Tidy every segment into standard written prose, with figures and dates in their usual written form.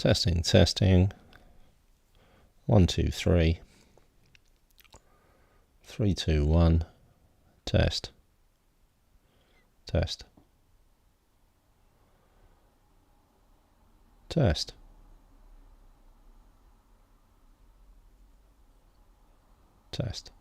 Testing, testing. 1, 2, 3. 3, 2, 1. Test. Test. Test. Test.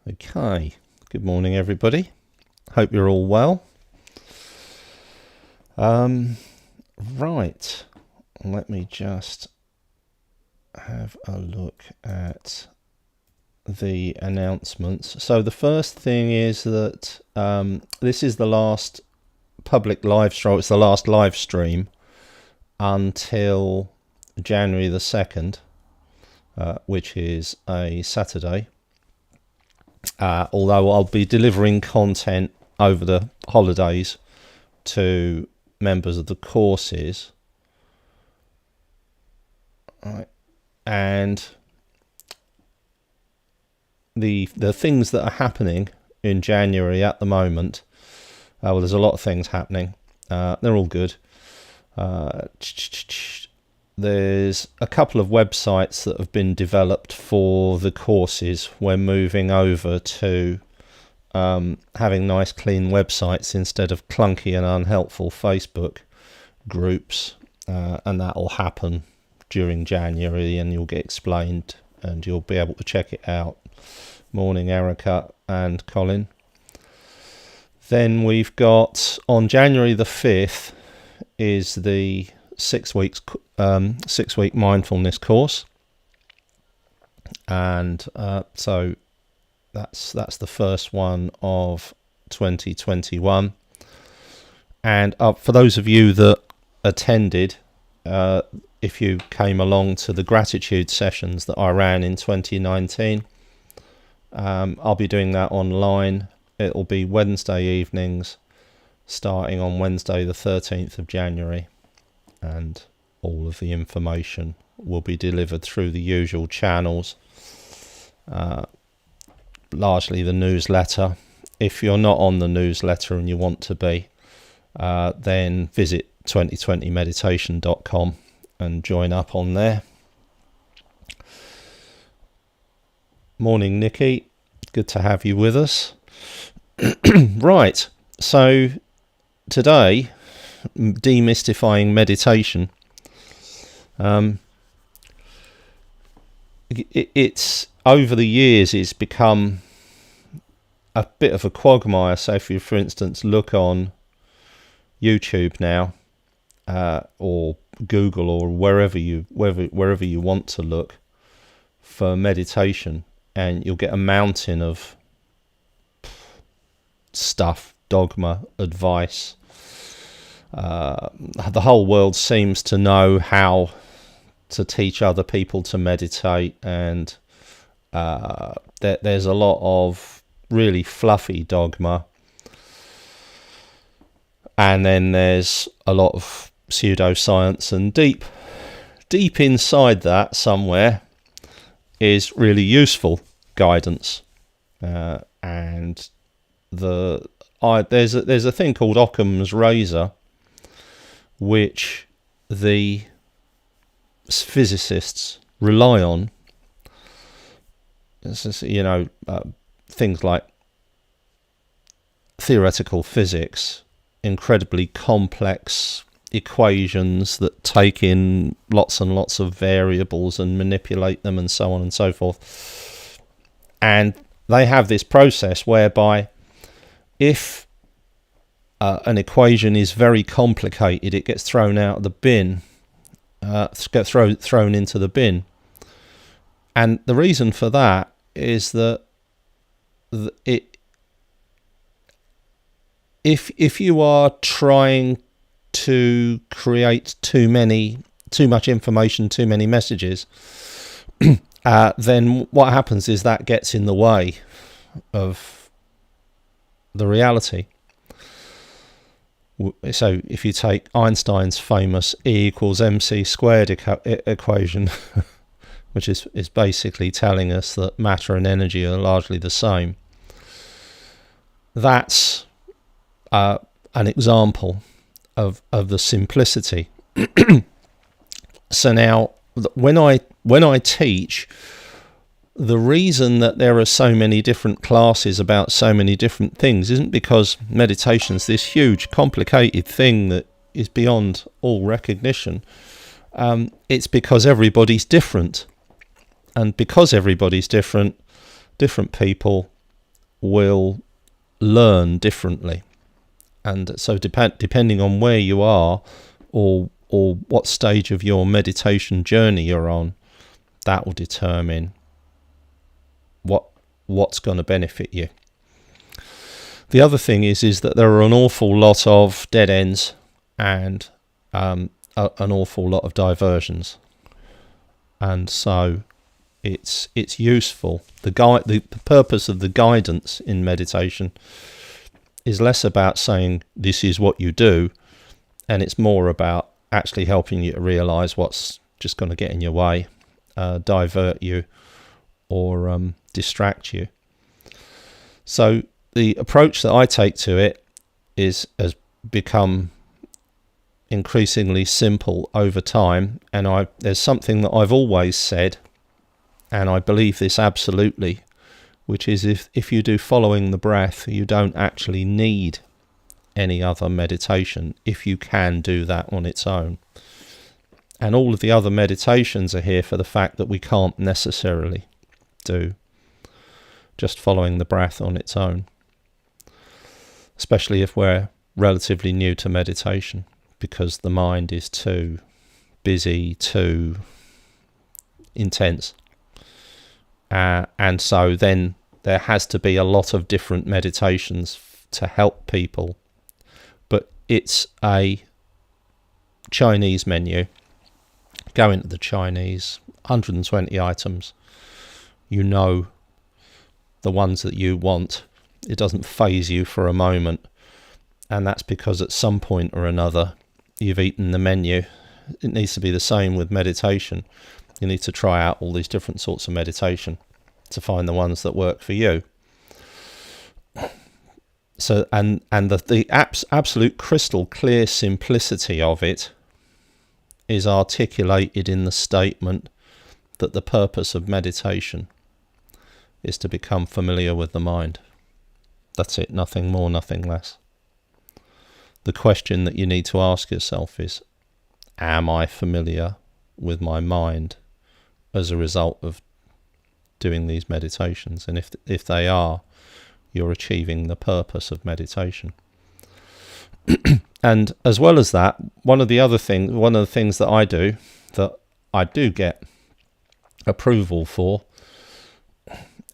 Okay, good morning everybody. Hope you're all well. Right, let me just have a look at the announcements. So the first thing is that this is the last public live stream. It's the last live stream until January the 2nd, which is a Saturday. Although I'll be delivering content over the holidays to members of the courses. Right. And the things that are happening in January at the moment, well, there's a lot of things happening. They're all good. There's a couple of websites that have been developed for the courses. We're moving over to having nice clean websites instead of clunky and unhelpful Facebook groups, and that will happen during January, and you'll get explained and you'll be able to check it out. Morning Erica and Colin. Then we've got on January the 5th is the 6 week mindfulness course, and so that's the first one of 2021. And for those of you that attended, if you came along to the gratitude sessions that I ran in 2019, I'll be doing that online. It'll be Wednesday evenings starting on Wednesday the 13th of January, and all of the information will be delivered through the usual channels, largely the newsletter. If you're not on the newsletter and you want to be, then visit 2020meditation.com and join up on there. Morning Nikki, good to have you with us. Right, so today, demystifying meditation. It's over the years it's become a bit of a quagmire. So if you, for instance, look on YouTube now, or Google, or wherever you want to look for meditation, and you'll get a mountain of stuff, dogma, advice. The whole world seems to know how to teach other people to meditate, and there's a lot of really fluffy dogma, and then there's a lot of pseudoscience, and deep inside that somewhere is really useful guidance, and there's a thing called Occam's razor, which the physicists rely on. Things like theoretical physics, incredibly complex equations that take in lots and lots of variables and manipulate them, and so on and so forth. And they have this process whereby if an equation is very complicated, it gets thrown out of the bin, gets thrown into the bin. And the reason for that is that if you are trying to create too much information, too many messages, then what happens is that gets in the way of the reality. So if you take Einstein's famous E equals mc squared equation, which is basically telling us that matter and energy are largely the same, that's an example of the simplicity. So now, when I teach, the reason that there are so many different classes about so many different things isn't because meditation's this huge, complicated thing that is beyond all recognition. It's because everybody's different. And because everybody's different people will learn differently. And so depending on where you are or what stage of your meditation journey you're on, that will determine what's going to benefit you. The other thing is that there are an awful lot of dead ends and an awful lot of diversions, and so it's useful. The purpose of the guidance in meditation is less about saying this is what you do, and it's more about actually helping you to realize what's just going to get in your way, divert you, or distract you. So the approach that I take to it has become increasingly simple over time, and there's something that I've always said, and I believe this absolutely, which is if you do following the breath, you don't actually need any other meditation if you can do that on its own. And all of the other meditations are here for the fact that we can't necessarily do just following the breath on its own, especially if we're relatively new to meditation, because the mind is too busy, too intense. And so then there has to be a lot of different meditations to help people. But it's a Chinese menu. Go into the Chinese, 120 items. You know the ones that you want. It doesn't faze you for a moment. And that's because at some point or another, you've eaten the menu. It needs to be the same with meditation. You need to try out all these different sorts of meditation to find the ones that work for you. So, and the absolute crystal clear simplicity of it is articulated in the statement that the purpose of meditation is to become familiar with the mind. That's it, nothing more, nothing less. The question that you need to ask yourself is, am I familiar with my mind as a result of doing these meditations? And if they are, you're achieving the purpose of meditation. And as well as that, one of the things that I do get approval for,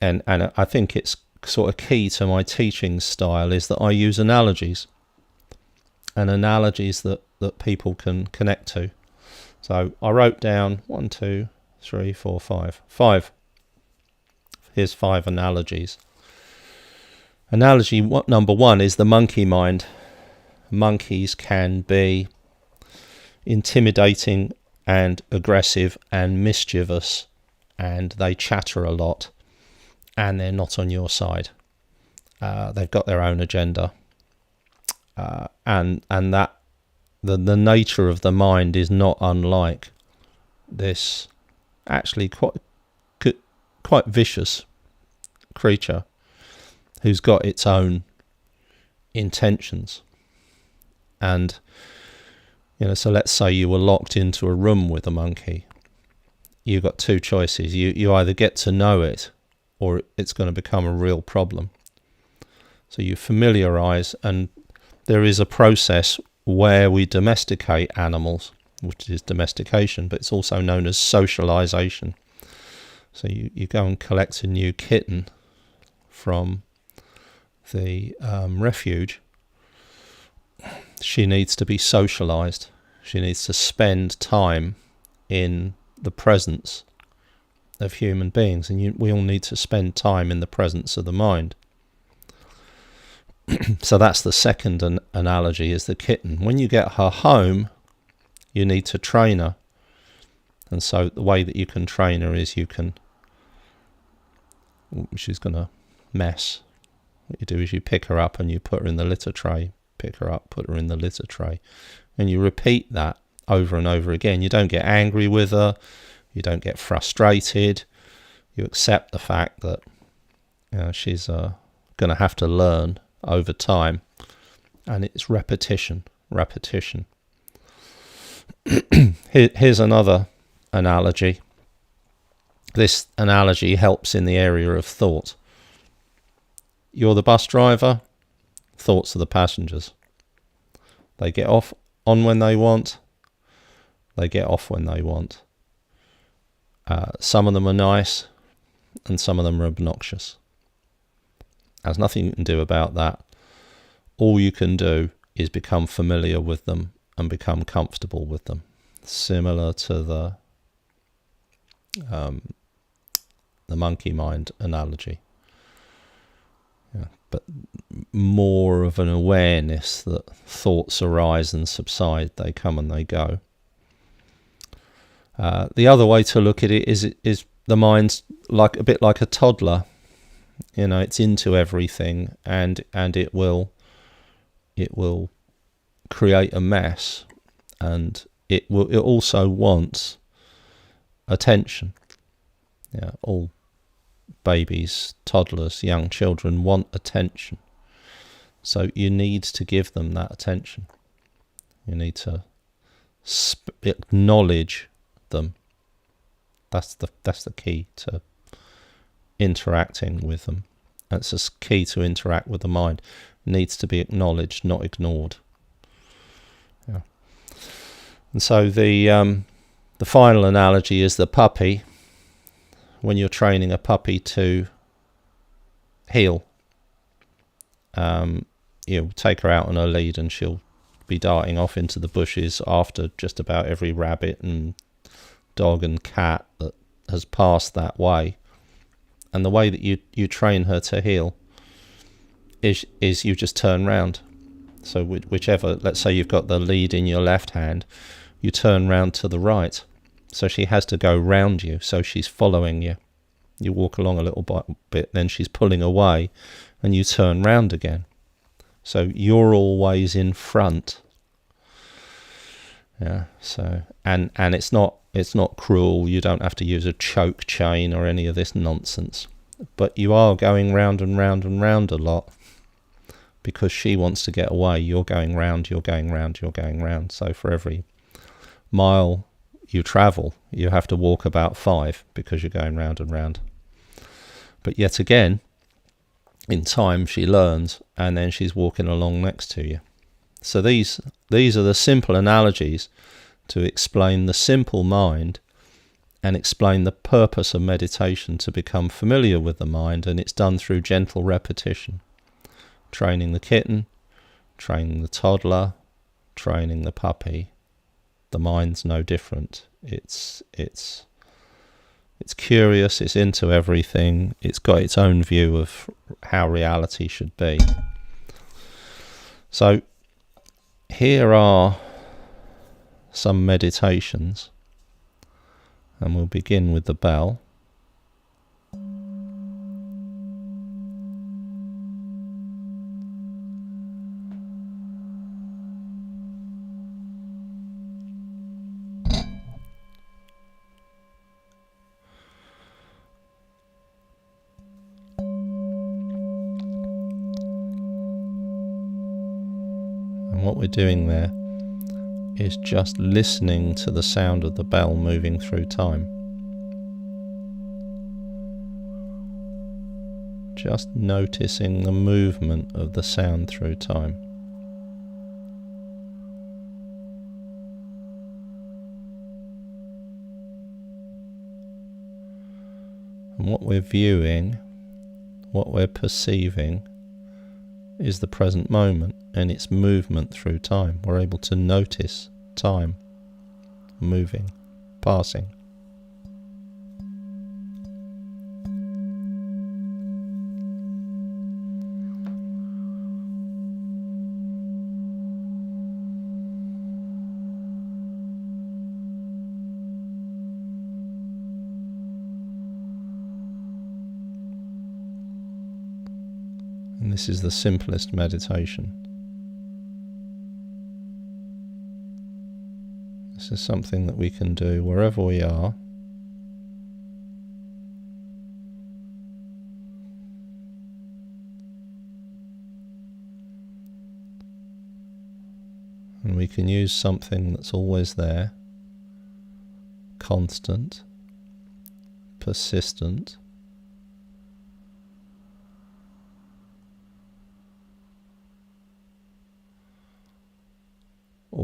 and I think it's sort of key to my teaching style, is that I use analogies, and analogies that people can connect to. So I wrote down 1, 2, 3, 4, 5. 5. Here's 5 analogies. Analogy number 1 is the monkey mind. Monkeys can be intimidating and aggressive and mischievous, and they chatter a lot, and they're not on your side. They've got their own agenda, and that the nature of the mind is not unlike this actually quite vicious creature who's got its own intentions. And so let's say you were locked into a room with a monkey. You've got 2 choices. You either get to know it, or it's going to become a real problem. So you familiarize, and there is a process where we domesticate animals, which is domestication, but it's also known as socialization. So you go and collect a new kitten from the refuge. She needs to be socialized. She needs to spend time in the presence of human beings, and we all need to spend time in the presence of the mind. So that's the second analogy, is the kitten. When you get her home, you need to train her. And so the way that you can train her is she's going to mess. What you do is you pick her up and you put her in the litter tray. Pick her up, put her in the litter tray. And you repeat that over and over again. You don't get angry with her. You don't get frustrated. You accept the fact that she's going to have to learn over time. And it's repetition. Here's another analogy. This analogy helps in the area of thought. You're the bus driver, thoughts are the passengers. They get off on when they want, they get off when they want. Some of them are nice, and some of them are obnoxious. There's nothing you can do about that. All you can do is become familiar with them and become comfortable with them. Similar to the monkey mind analogy. Yeah, but more of an awareness that thoughts arise and subside, they come and they go. The other way to look at it is the mind's like a bit like a toddler. You know, it's into everything, and it will create a mess, and it also wants attention. Yeah, all babies, toddlers, young children want attention. So you need to give them that attention. You need to acknowledge them. That's the key to interacting with them. That's the key to interact with the mind. It needs to be acknowledged, not ignored. Yeah. And so the final analogy is the puppy. When you're training a puppy to heel, you take her out on her lead and she'll be darting off into the bushes after just about every rabbit and dog and cat that has passed that way. And the way that you train her to heel is you just turn round. So whichever, let's say you've got the lead in your left hand, you turn round to the right. So she has to go round you, so she's following you. You walk along a little bit, then she's pulling away, and you turn round again. So you're always in front. Yeah. So and it's not cruel. You don't have to use a choke chain or any of this nonsense. But you are going round and round and round a lot, because she wants to get away. You're going round, you're going round, you're going round. So for every mile you travel, you have to walk about 5, because you're going round and round. But yet again, in time she learns, and then she's walking along next to you. So these are the simple analogies to explain the simple mind and explain the purpose of meditation, to become familiar with the mind, and it's done through gentle repetition. Training the kitten, training the toddler, training the puppy. The mind's no different. It's curious, it's into everything, it's got its own view of how reality should be. So here are some meditations, and we'll begin with the bell. What we're doing there is just listening to the sound of the bell moving through time. Just noticing the movement of the sound through time. And what we're viewing, what we're perceiving, is the present moment and its movement through time. We're able to notice time moving, passing. And this is the simplest meditation. This is something that we can do wherever we are. And we can use something that's always there, constant, persistent,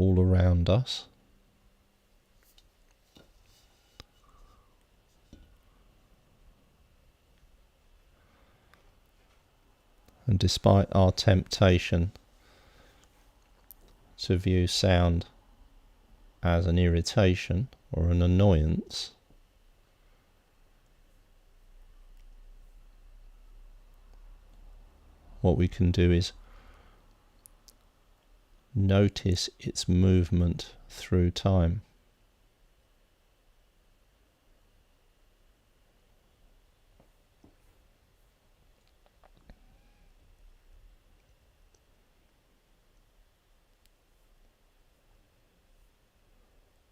all around us. And despite our temptation to view sound as an irritation or an annoyance, what we can do is notice its movement through time.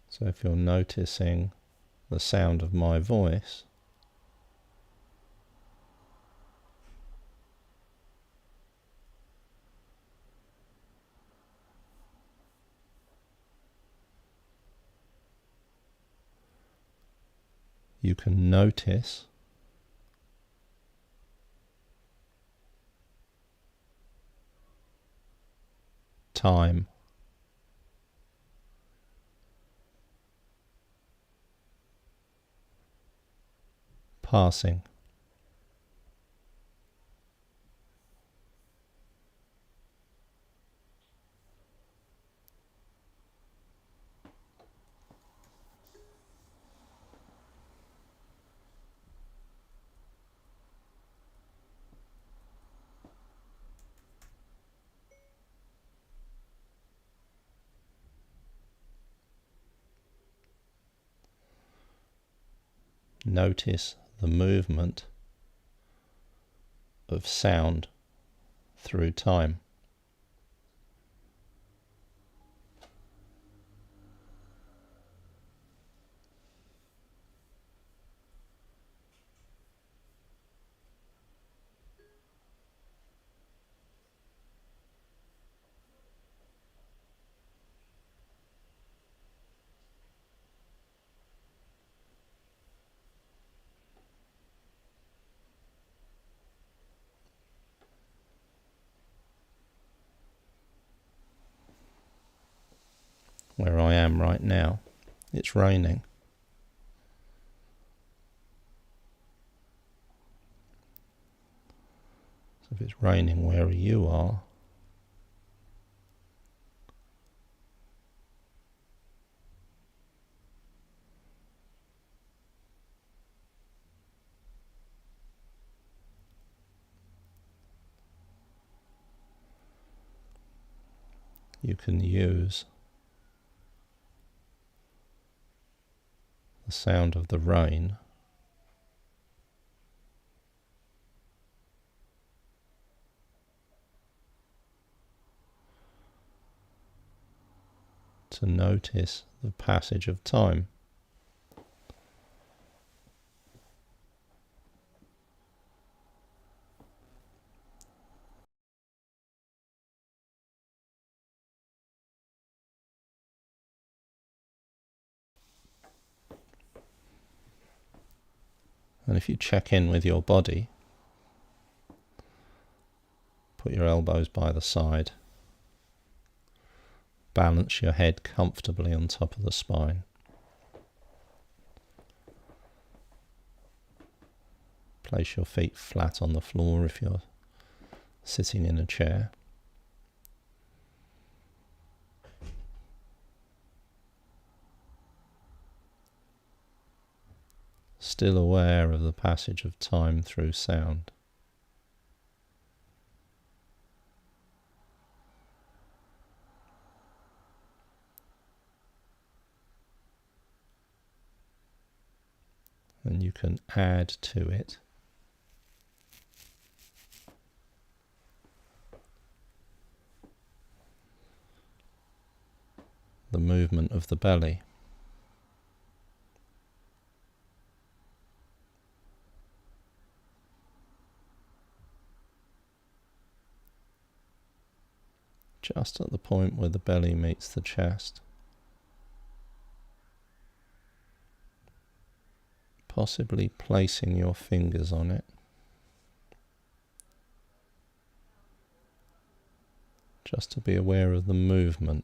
So if you're noticing the sound of my voice, you can notice time passing. Notice the movement of sound through time. Where I am right now, it's raining. So if it's raining where you are, you can use the sound of the rain to notice the passage of time. And if you check in with your body, put your elbows by the side, balance your head comfortably on top of the spine. Place your feet flat on the floor if you're sitting in a chair. Still aware of the passage of time through sound. And you can add to it the movement of the belly. Just at the point where the belly meets the chest. Possibly placing your fingers on it. Just to be aware of the movement.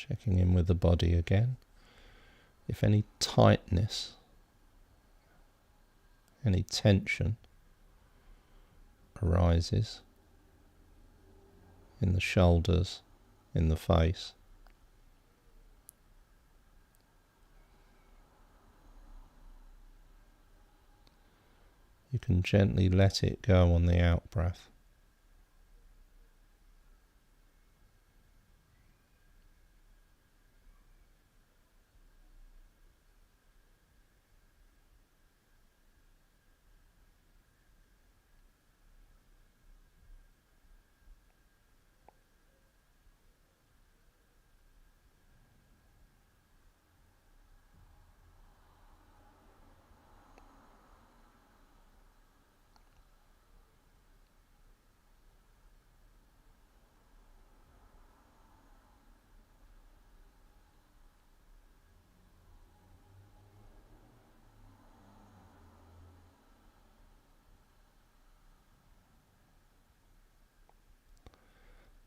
Checking in with the body again. If any tightness, any tension arises in the shoulders, in the face, you can gently let it go on the out-breath.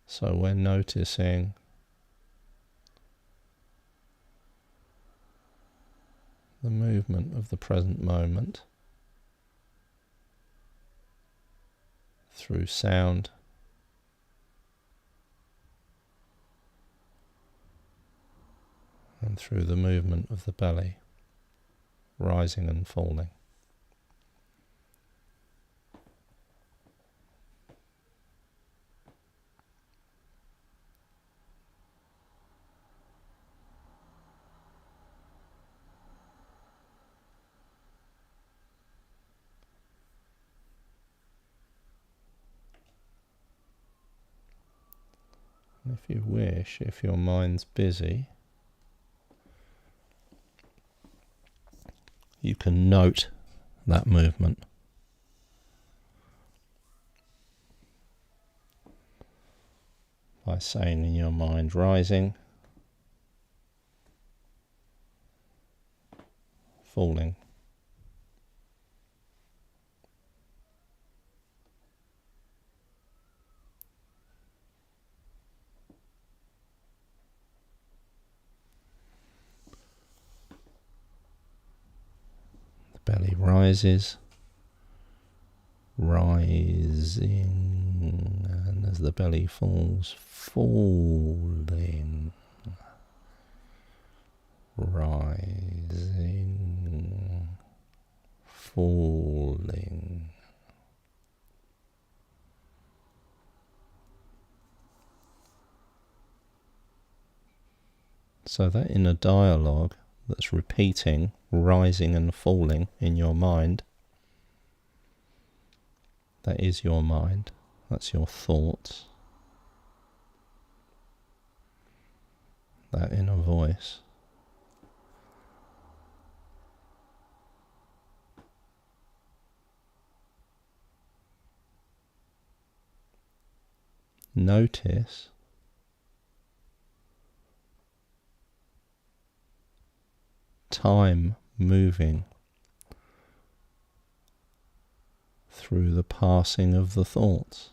So we're noticing the movement of the present moment through sound and through the movement of the belly, rising and falling. And if you wish, if your mind's busy, you can note that movement. By saying in your mind, rising, falling. The belly rises, rising, and as the belly falls, falling, rising, falling. So that inner dialogue that's repeating, rising and falling in your mind, that is your mind, that's your thoughts, that inner voice. Notice time moving through the passing of the thoughts.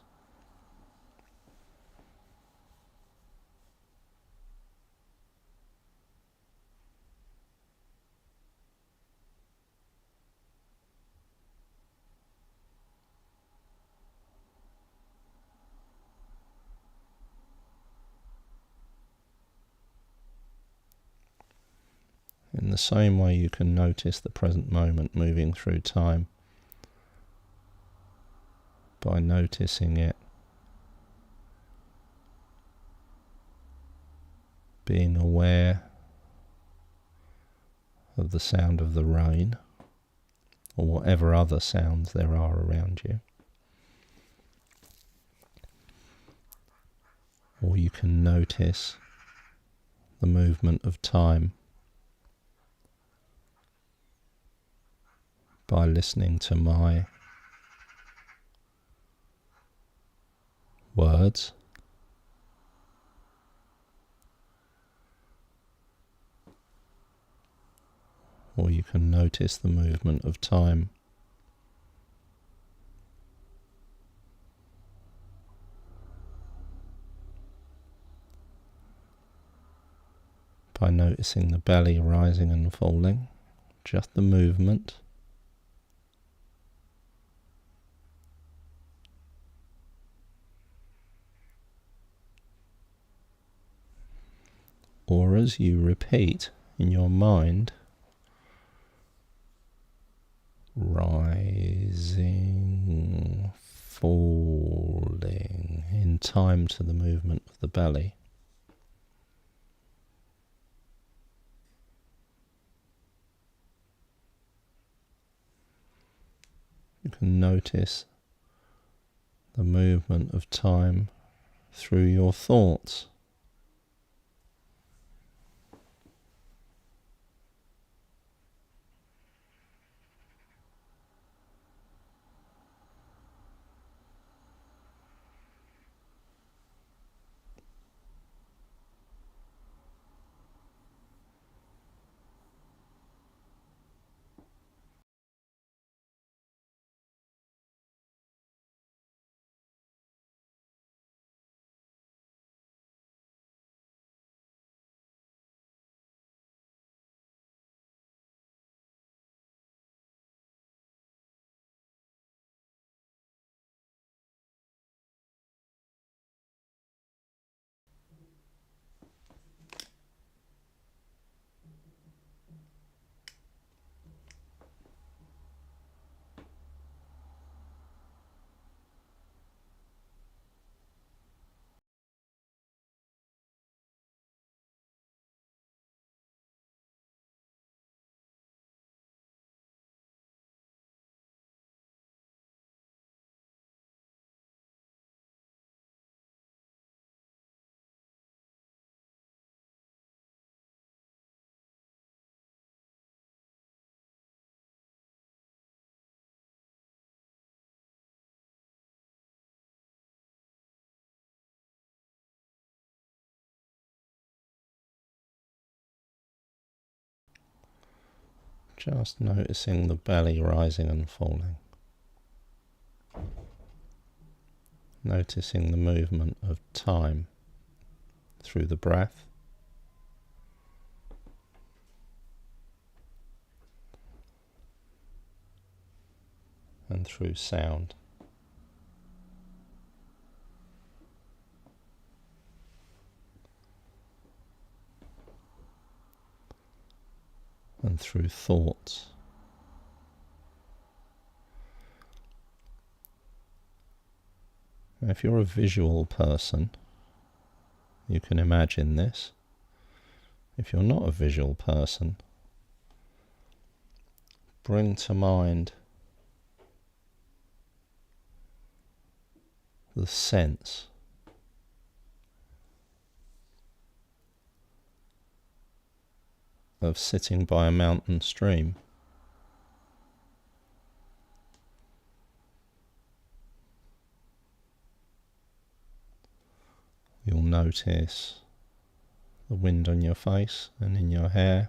In the same way you can notice the present moment moving through time by noticing it, being aware of the sound of the rain or whatever other sounds there are around you. Or you can notice the movement of time by listening to my words, or you can notice the movement of time by noticing the belly rising and falling, just the movement. Or as you repeat in your mind, rising, falling, in time to the movement of the belly. You can notice the movement of time through your thoughts. Just noticing the belly rising and falling. Noticing the movement of time through the breath. And through sound. And through thoughts. Now, if you're a visual person, you can imagine this. If you're not a visual person, bring to mind the sense of sitting by a mountain stream. You'll notice the wind on your face and in your hair,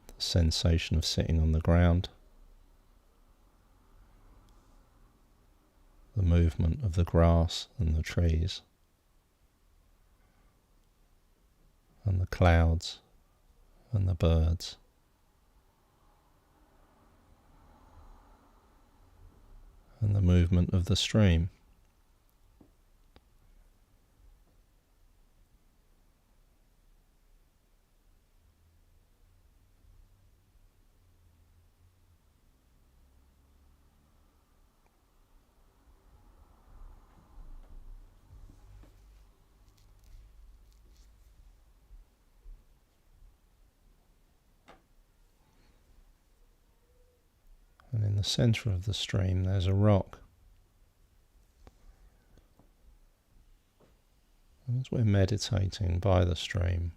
the sensation of sitting on the ground, the movement of the grass and the trees, and the clouds and the birds. And the movement of the stream. And in the centre of the stream there's a rock. And as we're meditating by the stream,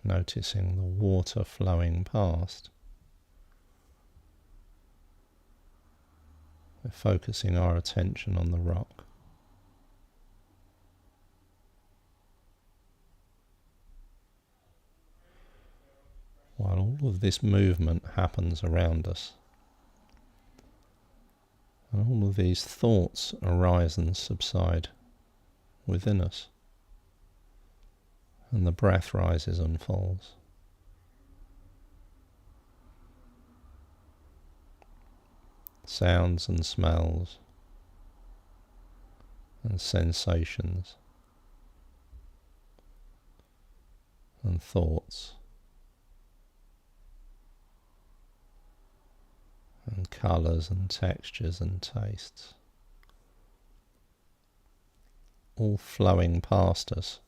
noticing the water flowing past, we're focusing our attention on the rock. While all of this movement happens around us, And all of these thoughts arise and subside within us. And the breath rises and falls. Sounds and smells and sensations and thoughts and colours and textures and tastes, all flowing past us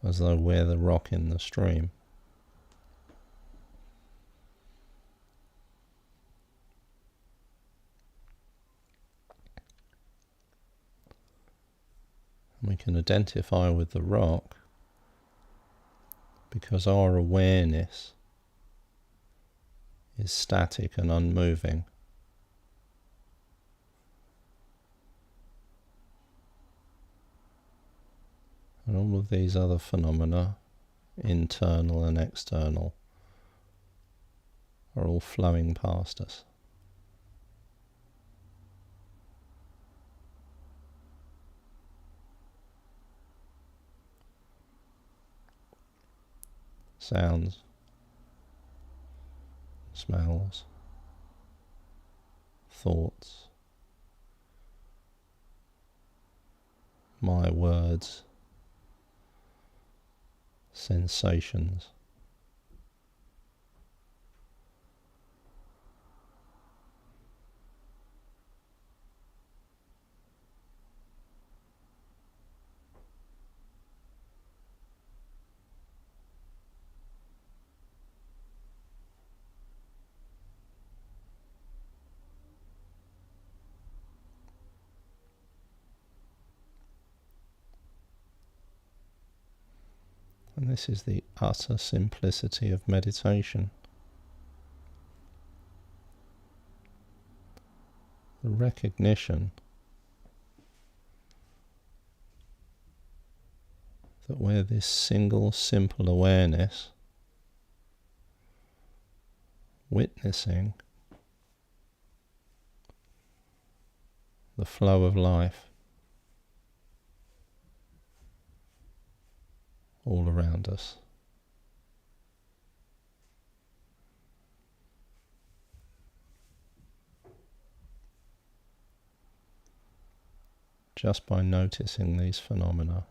as though we're the rock in the stream. And we can identify with the rock because our awareness is static and unmoving. And all of these other phenomena, internal and external, are all flowing past us. Sounds, smells, thoughts, my words, sensations, and this is the utter simplicity of meditation. The recognition that we're this single simple awareness witnessing the flow of life all around us. Just by noticing these phenomena.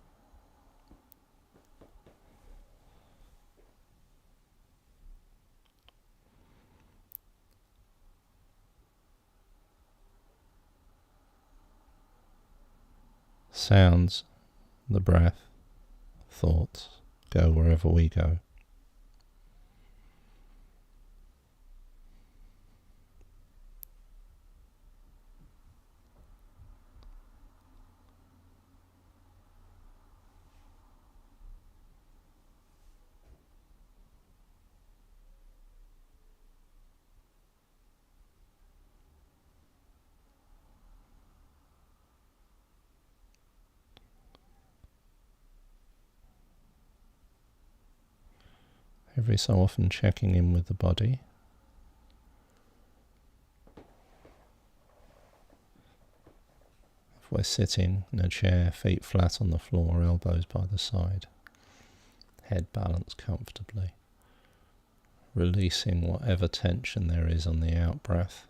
Sounds, the breath, thoughts go wherever we go. Every so often checking in with the body. If we're sitting in a chair, feet flat on the floor, elbows by the side, head balanced comfortably, releasing whatever tension there is on the out-breath.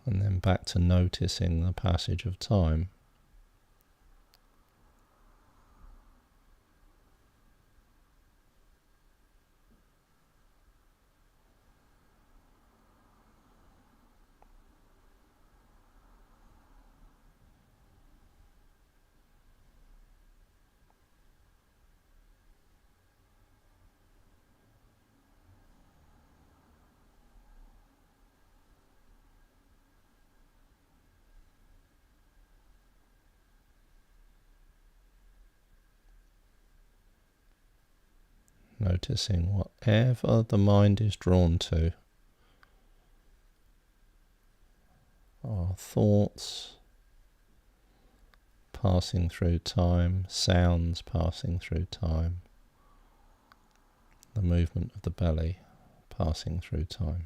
And then back to noticing the passage of time. Noticing whatever the mind is drawn to, our thoughts, passing through time, sounds passing through time, the movement of the belly passing through time.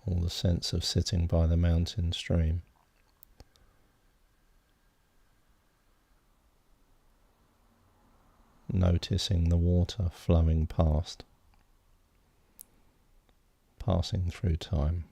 Or the sense of sitting by the mountain stream. Noticing the water flowing past, passing through time.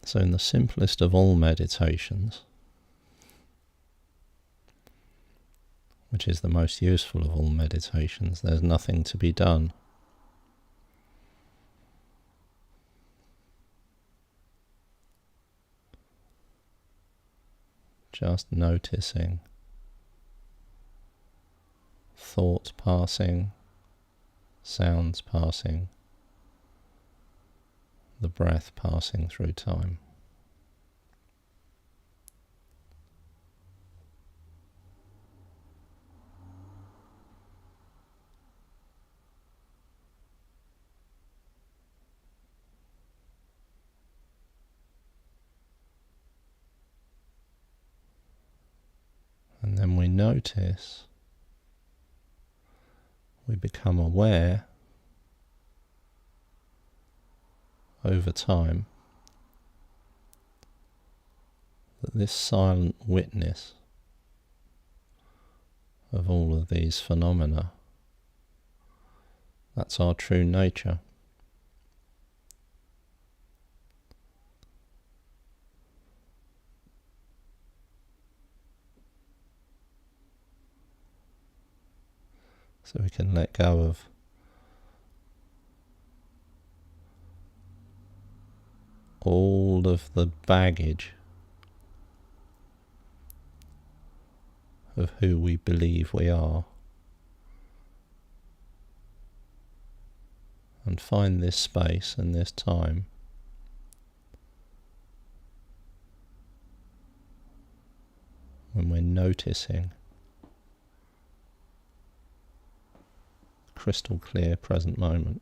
So in the simplest of all meditations, which is the most useful of all meditations, there's nothing to be done. Just noticing thoughts passing, sounds passing, the breath passing through time. And then we notice, we become aware over time that this silent witness of all of these phenomena, that's our true nature. So we can let go of all of the baggage of who we believe we are. And find this space and this time when we're noticing crystal clear present moment.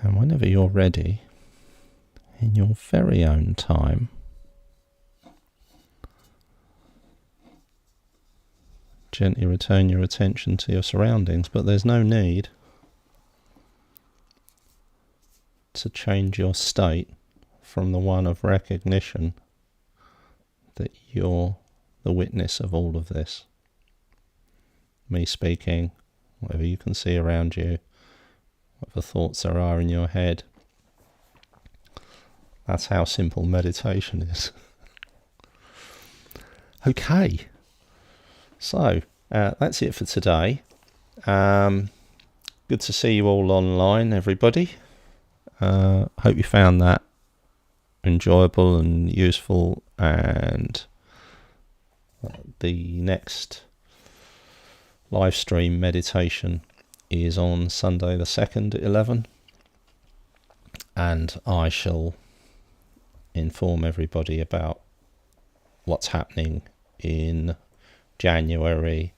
And whenever you're ready, in your very own time, gently return your attention to your surroundings, but there's no need to change your state from the one of recognition that you're the witness of all of this. Me speaking, whatever you can see around you, whatever thoughts there are in your head. That's how simple meditation is. Okay, so that's it for today. Good to see you all online, everybody. Hope you found that enjoyable and useful, and the next live stream meditation is on Sunday the 2nd at 11, and I shall inform everybody about what's happening in January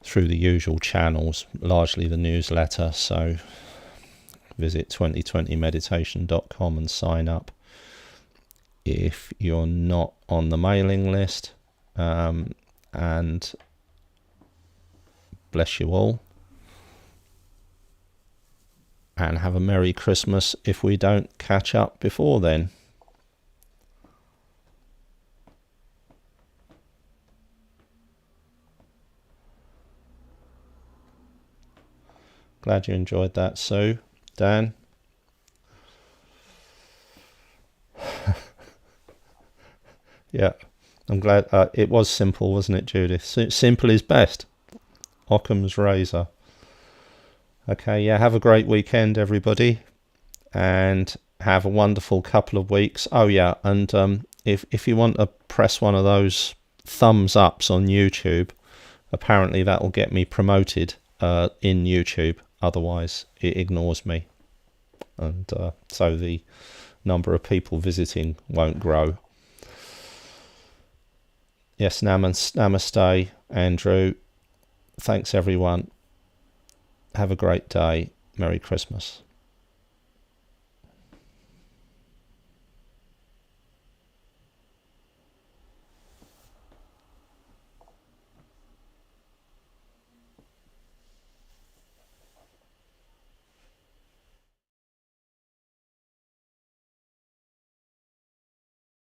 through the usual channels, largely the newsletter. So visit 2020meditation.com and sign up if you're not on the mailing list, and bless you all. And have a Merry Christmas if we don't catch up before then. Glad you enjoyed that, Sue. Dan? Yeah, I'm glad. It was simple, wasn't it, Judith? Simple is best. Occam's razor. Okay, yeah, have a great weekend, everybody, and have a wonderful couple of weeks. Oh, yeah, and if you want to press one of those thumbs ups on YouTube, apparently that will get me promoted in YouTube. Otherwise, it ignores me, and so the number of people visiting won't grow. Yes, namaste, Andrew. Thanks, everyone. Have a great day. Merry Christmas.